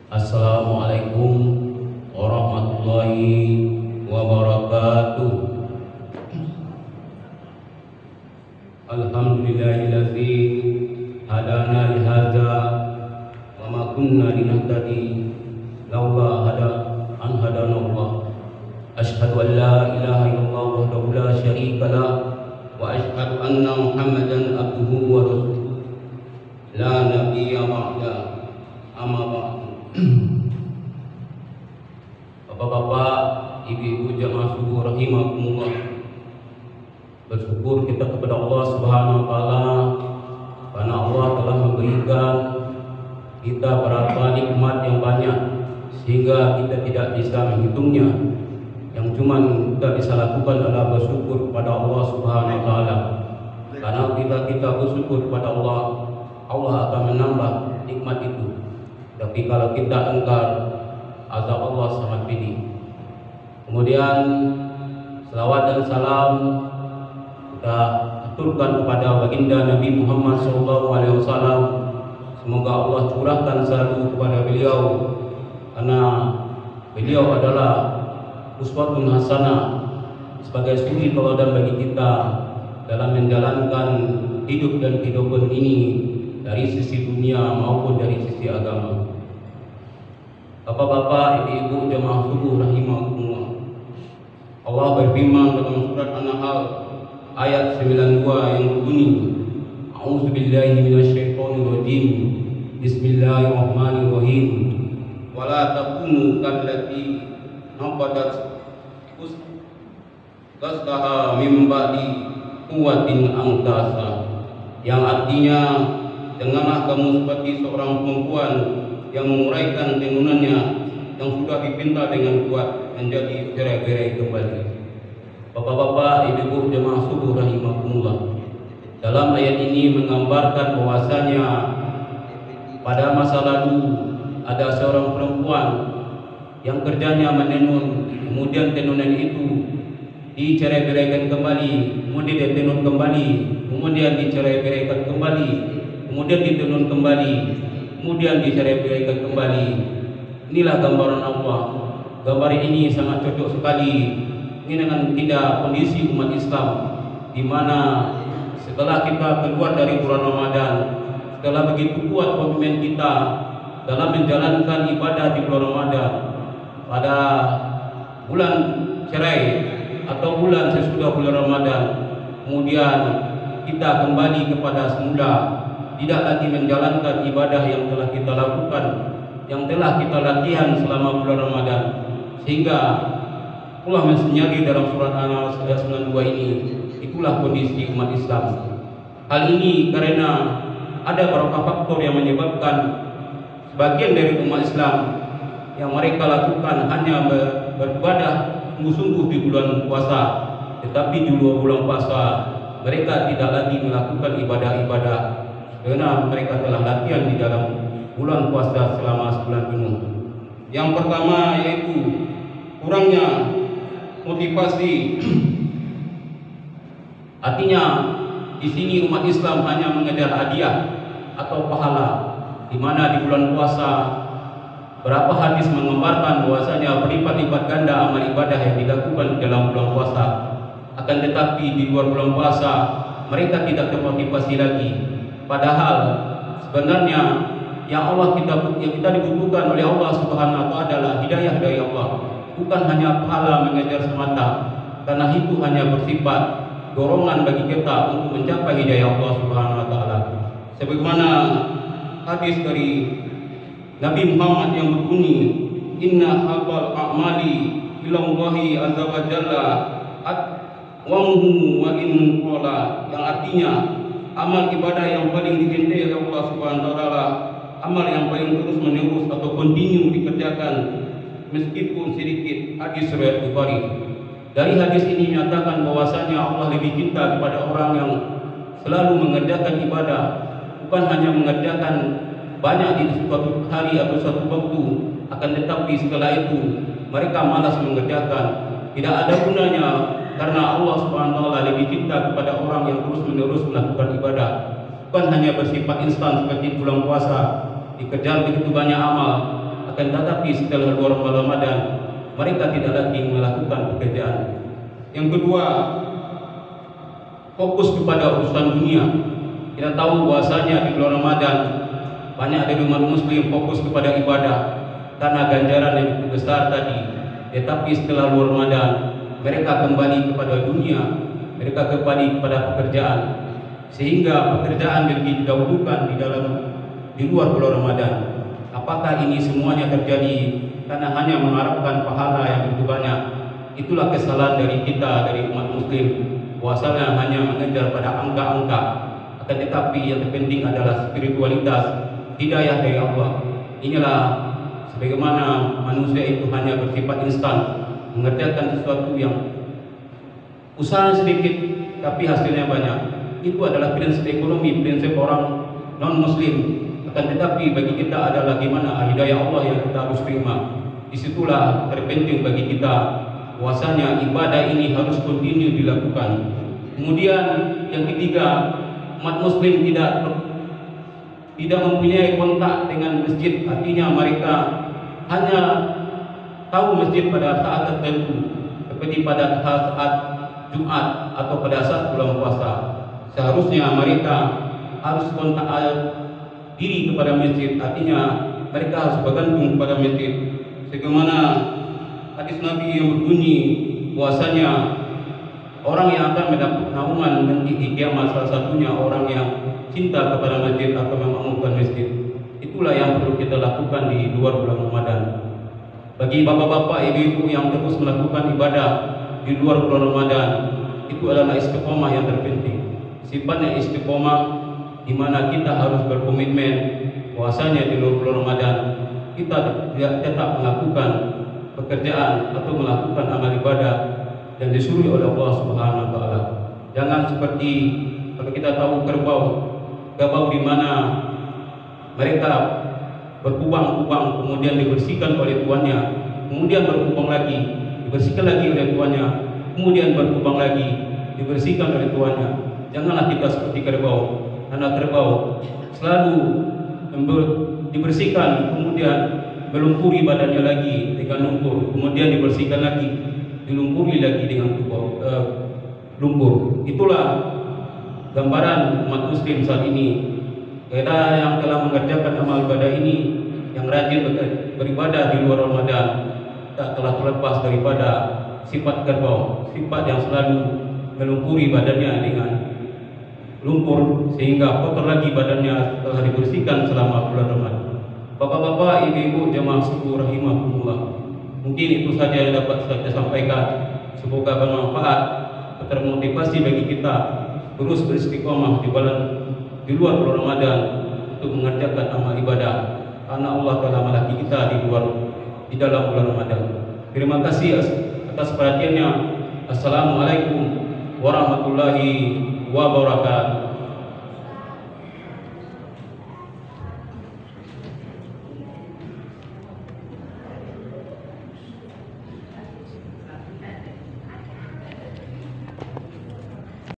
Assalamualaikum warahmatullahi wabarakatuh. Alhamdulillahillazi hadana li hadza wa ma kunna linahtadi laula an hadana Allah. Asyhadu an la ilaha illallah wahdahu la syarika lah wa asyhadu anna Muhammadan abduhu wa rasuluh. La nabiyya ba'da. Amma ba'du. Bapak-bapak, ibu-ibu jamaah subuh rahimakumullah. Bersyukur kita kepada Allah Subhanahu wa taala karena Allah telah memberikan kita berapa nikmat yang banyak sehingga kita tidak bisa menghitungnya. Yang cuma kita bisa lakukan adalah bersyukur kepada Allah Subhanahu wa taala. Karena kita bersyukur kepada Allah, Allah akan menambah nikmat itu. Tapi kalau kita engkar, azab Allah sangat pedih. Kemudian selawat dan salam kita aturkan kepada baginda Nabi Muhammad SAW. Semoga Allah curahkan selalu kepada beliau, karena beliau adalah uswatun hasanah, sebagai suri teladan bagi kita dalam menjalankan hidup dan kehidupan ini, dari sisi dunia maupun dari sisi agama. Bapak-bapak, ibu-ibu jemaah subuh rahimakumullah. Allah berfirman dalam surat An-Nahl ayat 92 yang berbunyi, A'udzubillahi minasyaitonir rajim. Bismillahirrahmanirrahim. Wala takunu kallati naqadat ghazlaha min ba'di quwwatin angkasa. Yang artinya, janganlah kamu seperti seorang perempuan yang menguraikan tenunannya yang sudah dipinta dengan kuat menjadi berai-berai kembali. Bapak-bapak, ibu-ibu jemaah subuh rahimakumullah. Dalam ayat ini menggambarkan bahwasanya pada masa lalu ada seorang perempuan yang kerjanya menenun, kemudian tenunan itu dicerai-beraikan kembali, kemudian ditenun kembali, kemudian dicerai-beraikan kembali, kemudian ditenun kembali, kemudian dicerai-beraikan kembali. Inilah gambaran Allah. Gambar ini sangat cocok sekali dengan tidak kondisi umat Islam, di mana setelah kita keluar dari bulan Ramadan, setelah begitu kuat komitmen kita dalam menjalankan ibadah di bulan Ramadan, pada bulan cerai atau bulan sesudah bulan Ramadan, kemudian kita kembali kepada semula, tidak lagi menjalankan ibadah yang telah kita lakukan, yang telah kita latihan selama bulan Ramadan, sehingga Allah mensinyali dalam surat An-Nahl ayat 92 ini, itulah kondisi umat Islam. Hal ini karena ada beberapa faktor yang menyebabkan sebagian dari umat Islam yang mereka lakukan hanya beribadah sungguh-sungguh di bulan puasa, tetapi di luar bulan puasa mereka tidak lagi melakukan ibadah-ibadah karena mereka telah latihan di dalam bulan puasa selama sebulan penuh. Yang pertama yaitu kurangnya motivasi. Artinya di sini umat Islam hanya mengejar hadiah atau pahala, di mana di bulan puasa berapa hadis menggambarkan bahwasanya berlipat-lipat ganda amal ibadah yang dilakukan dalam bulan puasa. Akan tetapi di luar bulan puasa mereka tidak termotivasi lagi. Padahal sebenarnya yang kita dibutuhkan oleh Allah Subhanahu wa taala adalah hidayah dari Allah, bukan hanya pahala mengejar semata, karena itu hanya bersifat dorongan bagi kita untuk mencapai hidayah Allah Subhanahu wa taala. Sebagaimana hadis dari Nabi Muhammad yang berbunyi, Inna habal a'mali ilallahi azza wa jalla atwamuhu wa in qala, yang artinya amal ibadah yang paling dicintai oleh Allah Subhanahu wa taala, amal yang paling terus menerus atau kontinu dikerjakan meskipun sedikit. Hadis riwayat Bukhari. Dari hadis ini menyatakan bahwasanya Allah lebih cinta kepada orang yang selalu mengerjakan ibadah, bukan hanya mengerjakan banyak di suatu hari atau suatu waktu, akan tetapi setelah itu mereka malas mengerjakan. Tidak ada gunanya, karena Allah Subhanahu wa taala lebih cinta kepada orang yang terus-menerus melakukan ibadah, bukan hanya bersifat instan seperti bulan puasa dikejar begitu banyak amal, Akan tetapi setelah luar Ramadan mereka tidak lagi melakukan pekerjaan. Yang kedua, fokus kepada urusan dunia. Kita tahu bahwasanya di bulan Ramadan banyak dari umat muslim fokus kepada ibadah karena ganjaran yang begitu besar tadi. Tetapi setelah luar Ramadan mereka kembali kepada dunia, mereka kembali kepada pekerjaan, sehingga pekerjaan lebih didahulukan di luar bulan Ramadan. Apakah ini semuanya terjadi karena hanya mengharapkan pahala yang begitu banyak? Itulah kesalahan dari kita, dari umat muslim, bahwasanya hanya mengejar pada angka-angka. Akan tetapi yang terpenting adalah spiritualitas, hidayah dari Allah. Inilah sebagaimana manusia itu hanya bersifat instan, mengerjakan sesuatu yang usaha sedikit tapi hasilnya banyak. Itu adalah prinsip ekonomi, prinsip orang non-muslim. Akan tetapi bagi kita adalah bagaimana hidayah Allah yang kita harus terima. Disitulah terpenting bagi kita bahwasanya ibadah ini harus kontinu dilakukan. Kemudian yang ketiga, umat muslim tidak mempunyai kontak dengan masjid. Artinya mereka hanya tahu masjid pada saat tertentu, seperti pada saat Jumat atau pada saat bulan puasa. Seharusnya mereka harus kontak diri kepada masjid, artinya mereka harus bergantung kepada masjid. Sebagaimana hadis Nabi yang berbunyi bahwasanya orang yang akan mendapat naungan nanti di kiamat salah satunya orang yang cinta kepada masjid atau memakmurkan masjid. Itulah yang perlu kita lakukan di luar bulan Ramadan. Bagi bapak-bapak, ibu-ibu yang terus melakukan ibadah di luar bulan Ramadan, itu adalah istiqomah yang terpenting. Sifatnya istiqomah di mana kita harus berkomitmen bahwasanya di luar bulan Ramadan kita tetap melakukan pekerjaan atau melakukan amal ibadah yang disuruh oleh Allah Subhanahu wa taala. Jangan seperti kalau kita tahu kerbau di mana mereka berkubang-kubang kemudian dibersihkan oleh tuannya, kemudian berkubang lagi, dibersihkan lagi oleh tuannya, kemudian berkubang lagi, dibersihkan oleh tuannya. Janganlah kita seperti kerbau, karena kerbau selalu dibersihkan, kemudian melumpuri badannya lagi dengan lumpur, kemudian dibersihkan lagi, dilumpuri lagi dengan lumpur. Itulah gambaran umat muslim saat ini. Kita yang telah mengerjakan amal ibadah ini, yang rajin beribadah di luar Ramadan, tak telah terlepas daripada sifat kerbau, sifat yang selalu melumpuri badannya dengan lumpur sehingga kotor lagi badannya setelah dibersihkan selama bulan Ramadan. Bapak-bapak, ibu-ibu, jemaah sekalian rahimahumullah. Mungkin itu saja yang dapat saya sampaikan. Semoga bermanfaat, termotivasi bagi kita terus beristiqomah di luar bulan Ramadan untuk mengerjakan amal ibadah. Karena Allah telah melatih kita di dalam bulan Ramadan. Terima kasih atas perhatiannya. Assalamualaikum warahmatullahi wabarakatuh.